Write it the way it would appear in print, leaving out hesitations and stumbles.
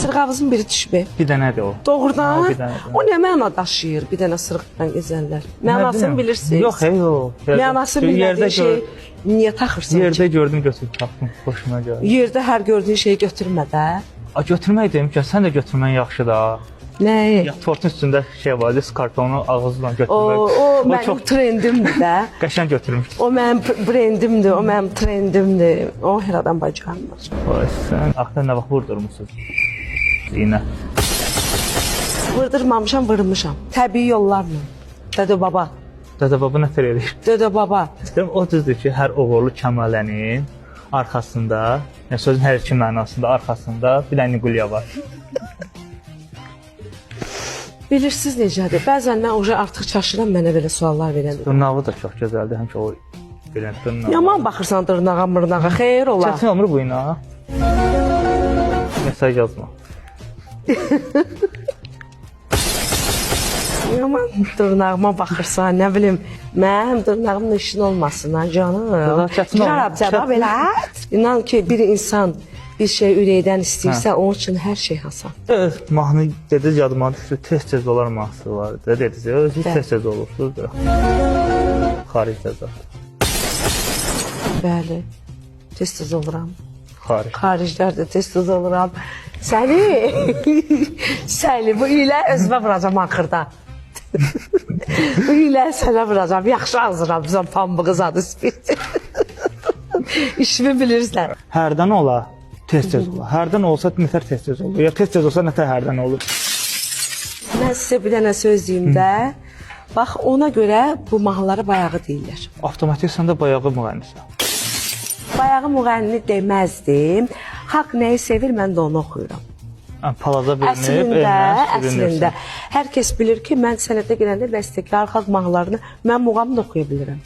sırğavızın biri düşmür. Bir dənədir o. Doğrudan. Ha, bir dənədir. O nə məna daşıyır? Bir dənə sırğıdan gəzənlər. Mənasını bilirsiniz. Yox, yox. Mənasını bilmədiyin şey niyə taxırsan? Yerdə gördüm, götürüb taxdım. Xoşuma gəldi. Yerdə hər gördüyün şeyi götürmə də. Götürmək deyim ki, sən də götürmən yaxşı da. Nəyi? Ya tortun üstündə şey var, kartonu ağızla götürmək. O mənim trendimdir də. Qəşəng götürmüş. O mənim brendimdir, o mənim trendimdir. O hər adam bacarmır. Vay sən, axı nə vaxt vurdurmusunuz? İynə. Vurdurmamışam, vurmuşam. Təbii yollarla. Dədə baba. Dədə baba nə tər edir? Dədə baba. O düzdür ki, hər oğurlu kəmalənin arxasında, yəni sözün hər iki mənasında arxasında bir dənə qulya var. Bilirsiniz necədir? Bəzən mən oje artıq çaşıram, mənə belə suallar verəndə. Dırnağı da çox gözəldir, həmişə o belə dırnağı. Yaman baxırsan dırnağa, mırnağa, xeyir ola. Çətin olmur bu iynə. Mesaj yazma. Yaman dırnağıma baxırsan, nə bilim, mənim dırnağımın işin olmasın, ha canım. Arabcada belə. İnan ki, bir insan bir şey ürəkdən istəyirsə, onun üçün hər şey hasan. Mahnı dediniz, yadıma düşdü, tez-tez olar mahnısı var. Dediniz, özünüz tez-tez olursunuz da. Xaricdə zaten. Bəli, tez-tez oluram. Xaricdə tez-tez oluram. Səni, bu ilə özümə vuracam axırda. Bu ilə sənə vuracam, yaxşı hazıram, bizə pambığı zadı spirti. İşimi bilirsən. Hərdən ola, tez-tez ola. Hərdən olsa nətər tez-tez olur. Ya tez-tez olsa nətər hərdən olur. Mən sizə bir dənə söz deyim də. Bax, ona görə bu mahnıları bayağı deyirlər. Avtomatik sən də bayağı müğənnisən. Bayağı müğənni deməzdim. Xalq nəyi sevir, mən də onu oxuyuram. Palaza bilinib, əslində. Hər kəs bilir ki, mən sənətə girəndə bəstəkar xalq mahnılarını, mən muğam da oxuya bilirəm.